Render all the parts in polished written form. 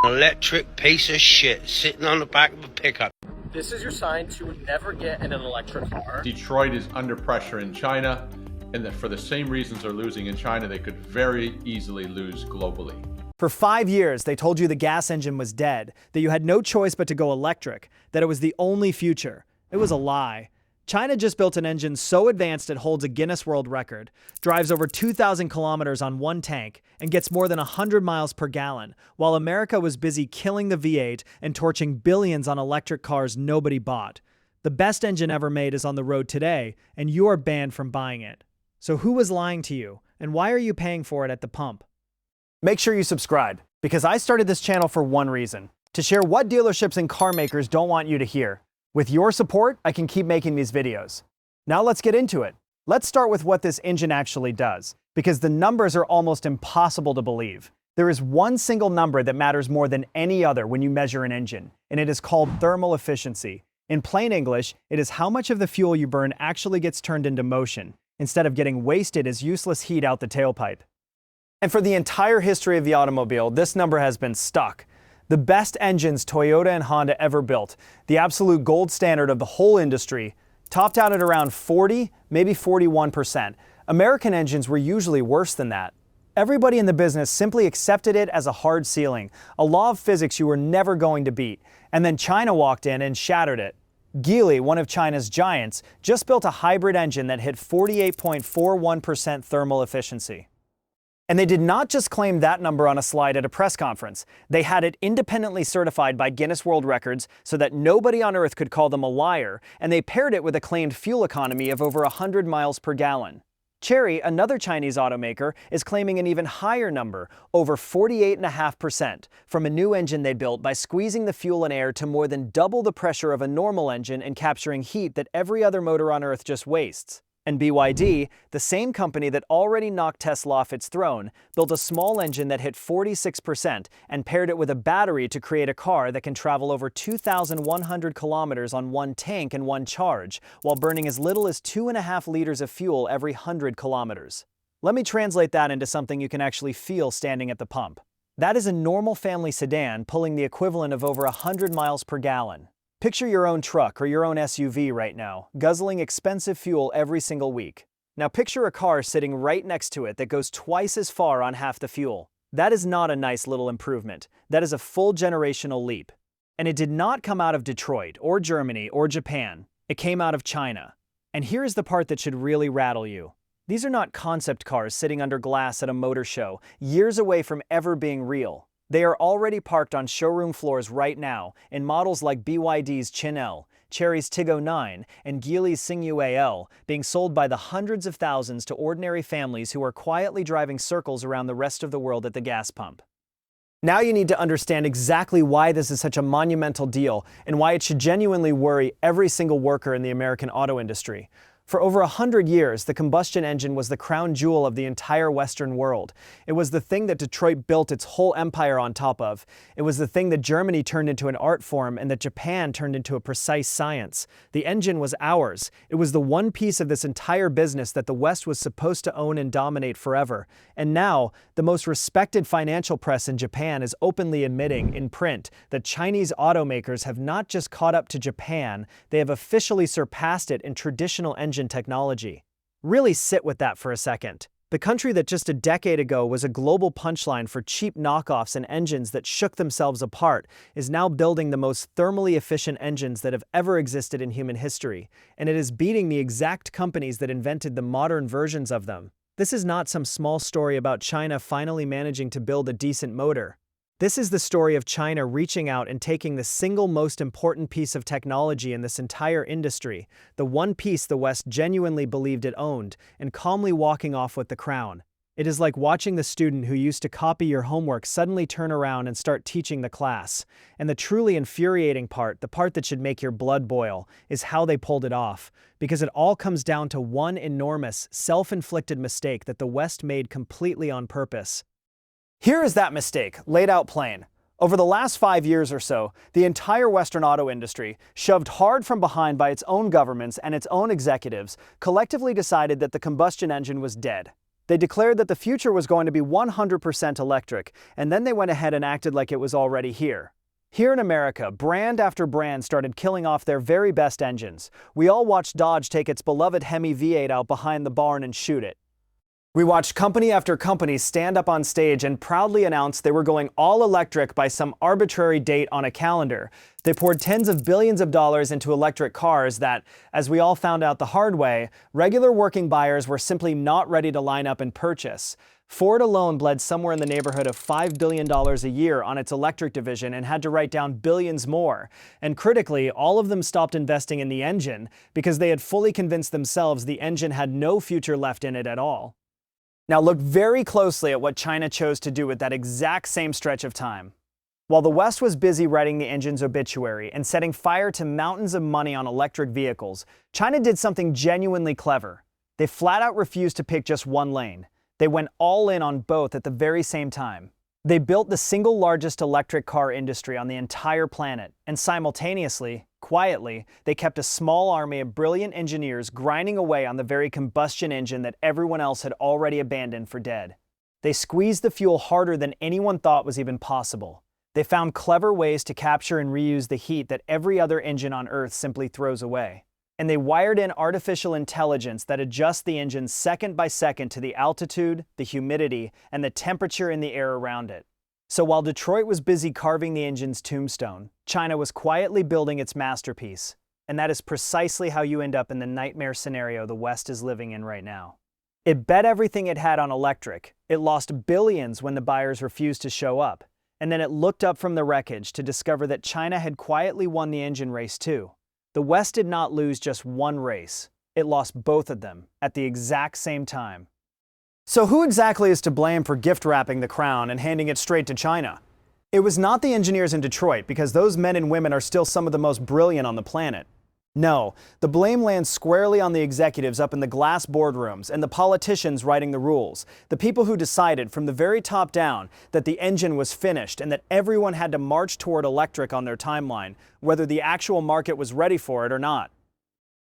electric piece of shit sitting on the back of a pickup. This is your sign to never get in an electric car. Detroit is under pressure in China, and that for the same reasons they're losing in China, they could very easily lose globally. For 5 years, they told you the gas engine was dead, that you had no choice but to go electric, that it was the only future. It was a lie. China just built an engine so advanced it holds a Guinness World Record, drives over 2,000 kilometers on one tank, and gets more than 100 miles per gallon, while America was busy killing the V8 and torching billions on electric cars nobody bought. The best engine ever made is on the road today, and you are banned from buying it. So who was lying to you, and why are you paying for it at the pump? Make sure you subscribe, because I started this channel for one reason: to share what dealerships and car makers don't want you to hear. With your support, I can keep making these videos. Now let's get into it. Let's start with what this engine actually does, because the numbers are almost impossible to believe. There is one single number that matters more than any other when you measure an engine, and it is called thermal efficiency. In plain English, it is how much of the fuel you burn actually gets turned into motion, instead of getting wasted as useless heat out the tailpipe. And for the entire history of the automobile, this number has been stuck. The best engines Toyota and Honda ever built, the absolute gold standard of the whole industry, topped out at around 40, maybe 41%. American engines were usually worse than that. Everybody in the business simply accepted it as a hard ceiling, a law of physics you were never going to beat. And then China walked in and shattered it. Geely, one of China's giants, just built a hybrid engine that hit 48.41% thermal efficiency. And they did not just claim that number on a slide at a press conference. They had it independently certified by Guinness World Records so that nobody on Earth could call them a liar, and they paired it with a claimed fuel economy of over 100 miles per gallon. Chery, another Chinese automaker, is claiming an even higher number, over 48.5%, from a new engine they built by squeezing the fuel and air to more than double the pressure of a normal engine and capturing heat that every other motor on Earth just wastes. And BYD, the same company that already knocked Tesla off its throne, built a small engine that hit 46% and paired it with a battery to create a car that can travel over 2,100 kilometers on one tank and one charge, while burning as little as 2.5 liters of fuel every 100 kilometers. Let me translate that into something you can actually feel standing at the pump. That is a normal family sedan pulling the equivalent of over 100 miles per gallon. Picture your own truck or your own SUV right now, guzzling expensive fuel every single week. Now picture a car sitting right next to it that goes twice as far on half the fuel. That is not a nice little improvement. That is a full generational leap. And it did not come out of Detroit or Germany or Japan. It came out of China. And here is the part that should really rattle you. These are not concept cars sitting under glass at a motor show, years away from ever being real. They are already parked on showroom floors right now in models like BYD's Chin L, Chery's Tiggo 9, and Geely's Xingyu AL, being sold by the hundreds of thousands to ordinary families who are quietly driving circles around the rest of the world at the gas pump. Now you need to understand exactly why this is such a monumental deal and why it should genuinely worry every single worker in the American auto industry. For over 100 years, the combustion engine was the crown jewel of the entire Western world. It was the thing that Detroit built its whole empire on top of. It was the thing that Germany turned into an art form and that Japan turned into a precise science. The engine was ours. It was the one piece of this entire business that the West was supposed to own and dominate forever. And now, the most respected financial press in Japan is openly admitting, in print, that Chinese automakers have not just caught up to Japan, they have officially surpassed it in traditional engine technology. Really sit with that for a second. The country that just a decade ago was a global punchline for cheap knockoffs and engines that shook themselves apart is now building the most thermally efficient engines that have ever existed in human history, and it is beating the exact companies that invented the modern versions of them. This is not some small story about China finally managing to build a decent motor. This is the story of China reaching out and taking the single most important piece of technology in this entire industry, the one piece the West genuinely believed it owned, and calmly walking off with the crown. It is like watching the student who used to copy your homework suddenly turn around and start teaching the class. And the truly infuriating part, the part that should make your blood boil, is how they pulled it off, because it all comes down to one enormous, self-inflicted mistake that the West made completely on purpose. Here is that mistake, laid out plain. Over the last 5 years or so, the entire Western auto industry, shoved hard from behind by its own governments and its own executives, collectively decided that the combustion engine was dead. They declared that the future was going to be 100% electric, and then they went ahead and acted like it was already here. Here in America, brand after brand started killing off their very best engines. We all watched Dodge take its beloved Hemi V8 out behind the barn and shoot it. We watched company after company stand up on stage and proudly announce they were going all electric by some arbitrary date on a calendar. They poured tens of billions of dollars into electric cars that, as we all found out the hard way, regular working buyers were simply not ready to line up and purchase. Ford alone bled somewhere in the neighborhood of $5 billion a year on its electric division and had to write down billions more. And critically, all of them stopped investing in the engine because they had fully convinced themselves the engine had no future left in it at all. Now look very closely at what China chose to do with that exact same stretch of time. While the West was busy writing the engine's obituary and setting fire to mountains of money on electric vehicles, China did something genuinely clever. They flat out refused to pick just one lane. They went all in on both at the very same time. They built the single largest electric car industry on the entire planet, and simultaneously, quietly, they kept a small army of brilliant engineers grinding away on the very combustion engine that everyone else had already abandoned for dead. They squeezed the fuel harder than anyone thought was even possible. They found clever ways to capture and reuse the heat that every other engine on Earth simply throws away. And they wired in artificial intelligence that adjusts the engine second by second to the altitude, the humidity, and the temperature in the air around it. So while Detroit was busy carving the engine's tombstone, China was quietly building its masterpiece. And that is precisely how you end up in the nightmare scenario the West is living in right now. It bet everything it had on electric. It lost billions when the buyers refused to show up. And then it looked up from the wreckage to discover that China had quietly won the engine race too. The West did not lose just one race. It lost both of them at the exact same time. So who exactly is to blame for gift wrapping the crown and handing it straight to China? It was not the engineers in Detroit, because those men and women are still some of the most brilliant on the planet. No, the blame lands squarely on the executives up in the glass boardrooms and the politicians writing the rules, the people who decided from the very top down that the engine was finished and that everyone had to march toward electric on their timeline, whether the actual market was ready for it or not.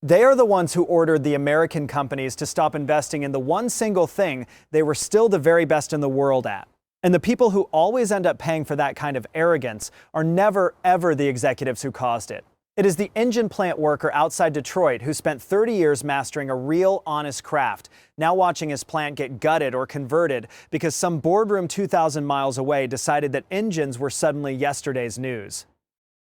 They are the ones who ordered the American companies to stop investing in the one single thing they were still the very best in the world at. And the people who always end up paying for that kind of arrogance are never, ever the executives who caused it. It is the engine plant worker outside Detroit who spent 30 years mastering a real, honest craft, now watching his plant get gutted or converted because some boardroom 2,000 miles away decided that engines were suddenly yesterday's news.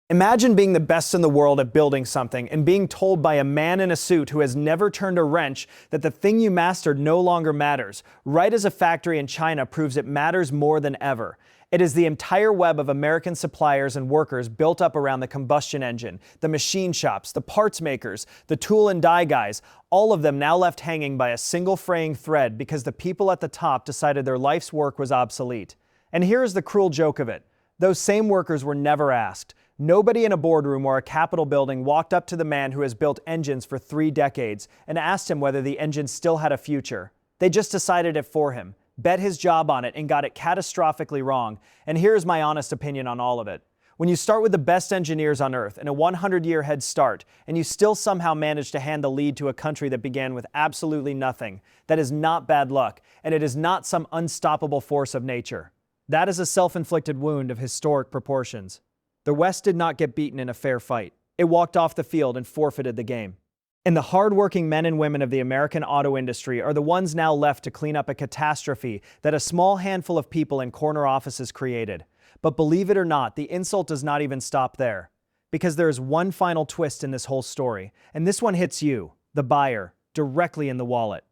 Imagine being the best in the world at building something and being told by a man in a suit who has never turned a wrench that the thing you mastered no longer matters, right as a factory in China proves it matters more than ever. It is the entire web of American suppliers and workers built up around the combustion engine, the machine shops, the parts makers, the tool and die guys, all of them now left hanging by a single fraying thread because the people at the top decided their life's work was obsolete. And here is the cruel joke of it. Those same workers were never asked. Nobody in a boardroom or a Capitol building walked up to the man who has built engines for 3 decades and asked him whether the engine still had a future. They just decided it for him, bet his job on it, and got it catastrophically wrong. And here's my honest opinion on all of it. When you start with the best engineers on Earth and a 100-year head start, and you still somehow manage to hand the lead to a country that began with absolutely nothing, that is not bad luck, and it is not some unstoppable force of nature. That is a self-inflicted wound of historic proportions. The West did not get beaten in a fair fight. It walked off the field and forfeited the game. And the hard-working men and women of the American auto industry are the ones now left to clean up a catastrophe that a small handful of people in corner offices created. But believe it or not, the insult does not even stop there. Because there is one final twist in this whole story, and this one hits you, the buyer, directly in the wallet.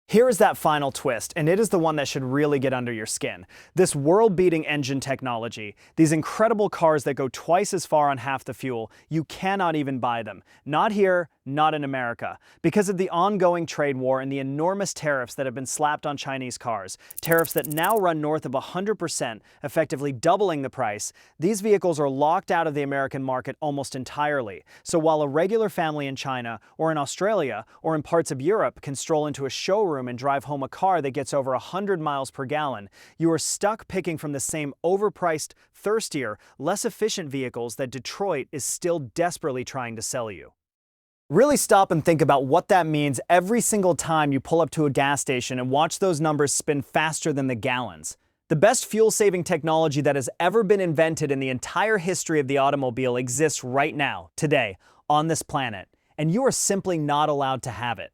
Here is that final twist, and it is the one that should really get under your skin. This world-beating engine technology, these incredible cars that go twice as far on half the fuel, you cannot even buy them. Not here, not in America. Because of the ongoing trade war and the enormous tariffs that have been slapped on Chinese cars, tariffs that now run north of 100%, effectively doubling the price, these vehicles are locked out of the American market almost entirely. So while a regular family in China, or in Australia, or in parts of Europe can stroll into a showroom and drive home a car that gets over 100 miles per gallon, you are stuck picking from the same overpriced, thirstier, less efficient vehicles that Detroit is still desperately trying to sell you. Really stop and think about what that means every single time you pull up to a gas station and watch those numbers spin faster than the gallons. The best fuel-saving technology that has ever been invented in the entire history of the automobile exists right now, today, on this planet, and you are simply not allowed to have it.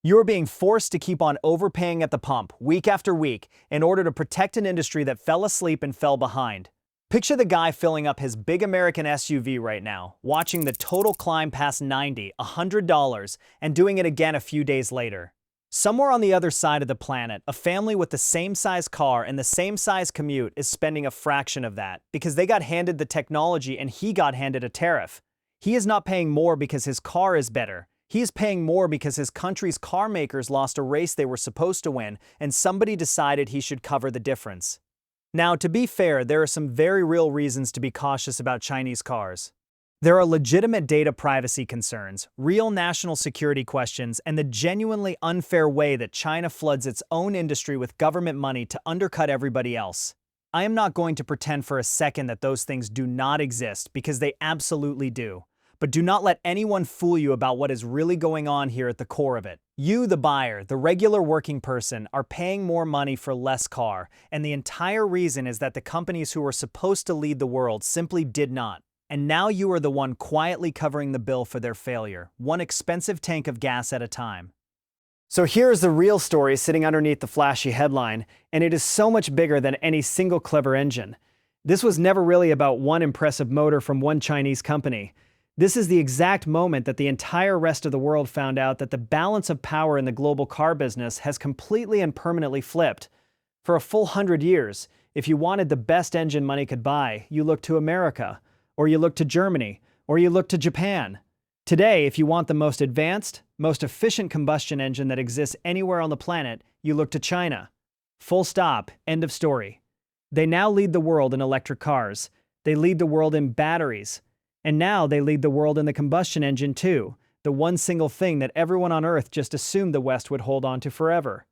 You are being forced to keep on overpaying at the pump, week after week, in order to protect an industry that fell asleep and fell behind. Picture the guy filling up his big American SUV right now, watching the total climb past $90, $100, and doing it again a few days later. Somewhere on the other side of the planet, a family with the same size car and the same size commute is spending a fraction of that because they got handed the technology and he got handed a tariff. He is not paying more because his car is better. He is paying more because his country's car makers lost a race they were supposed to win and somebody decided he should cover the difference. Now, to be fair, there are some very real reasons to be cautious about Chinese cars. There are legitimate data privacy concerns, real national security questions, and the genuinely unfair way that China floods its own industry with government money to undercut everybody else. I am not going to pretend for a second that those things do not exist, because they absolutely do. But do not let anyone fool you about what is really going on here at the core of it. You, the buyer, the regular working person, are paying more money for less car, and the entire reason is that the companies who were supposed to lead the world simply did not. And now you are the one quietly covering the bill for their failure, one expensive tank of gas at a time. So here's the real story sitting underneath the flashy headline, and it is so much bigger than any single clever engine. This was never really about one impressive motor from one Chinese company. This is the exact moment that the entire rest of the world found out that the balance of power in the global car business has completely and permanently flipped. For a full 100 years, if you wanted the best engine money could buy, you looked to America, or you looked to Germany, or you looked to Japan. Today, if you want the most advanced, most efficient combustion engine that exists anywhere on the planet, you look to China. Full stop, end of story. They now lead the world in electric cars. They lead the world in batteries. And now they lead the world in the combustion engine too, the one single thing that everyone on Earth just assumed the West would hold on to forever.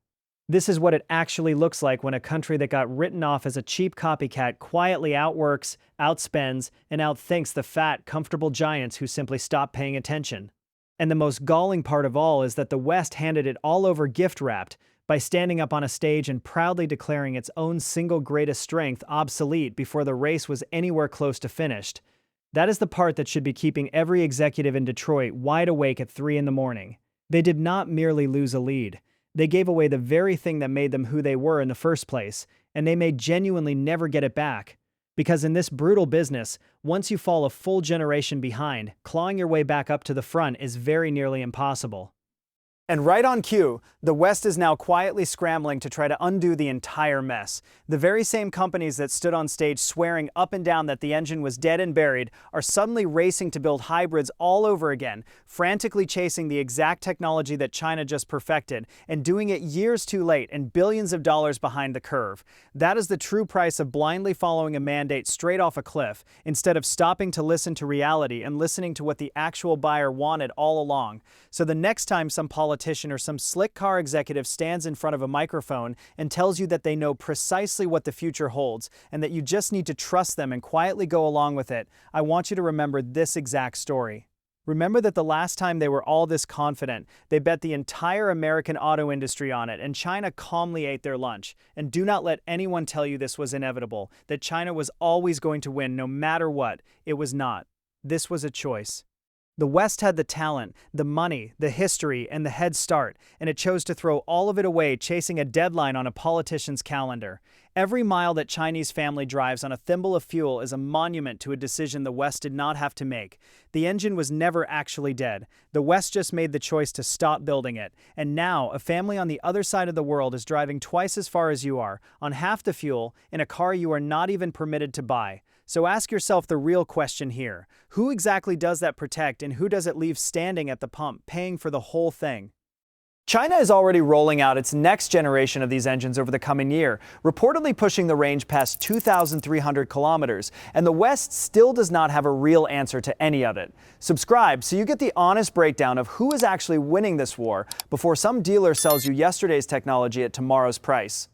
This is what it actually looks like when a country that got written off as a cheap copycat quietly outworks, outspends, and outthinks the fat, comfortable giants who simply stop paying attention. And the most galling part of all is that the West handed it all over gift-wrapped by standing up on a stage and proudly declaring its own single greatest strength obsolete before the race was anywhere close to finished. That is the part that should be keeping every executive in Detroit wide awake at 3 in the morning. They did not merely lose a lead. They gave away the very thing that made them who they were in the first place, and they may genuinely never get it back. Because in this brutal business, once you fall a full generation behind, clawing your way back up to the front is very nearly impossible. And right on cue, the West is now quietly scrambling to try to undo the entire mess. The very same companies that stood on stage swearing up and down that the engine was dead and buried are suddenly racing to build hybrids all over again, frantically chasing the exact technology that China just perfected, and doing it years too late and billions of dollars behind the curve. That is the true price of blindly following a mandate straight off a cliff, instead of stopping to listen to reality and listening to what the actual buyer wanted all along. So the next time some politician or some slick car executive stands in front of a microphone and tells you that they know precisely what the future holds and that you just need to trust them and quietly go along with it, I want you to remember this exact story. Remember that the last time they were all this confident, they bet the entire American auto industry on it, and China calmly ate their lunch. And do not let anyone tell you this was inevitable, that China was always going to win no matter what. It was not. This was a choice. The West had the talent, the money, the history, and the head start, and it chose to throw all of it away chasing a deadline on a politician's calendar. Every mile that Chinese family drives on a thimble of fuel is a monument to a decision the West did not have to make. The engine was never actually dead. The West just made the choice to stop building it. And now, a family on the other side of the world is driving twice as far as you are, on half the fuel, in a car you are not even permitted to buy. So ask yourself the real question here. Who exactly does that protect, and who does it leave standing at the pump, paying for the whole thing? China is already rolling out its next generation of these engines over the coming year, reportedly pushing the range past 2,300 kilometers, and the West still does not have a real answer to any of it. Subscribe so you get the honest breakdown of who is actually winning this war before some dealer sells you yesterday's technology at tomorrow's price.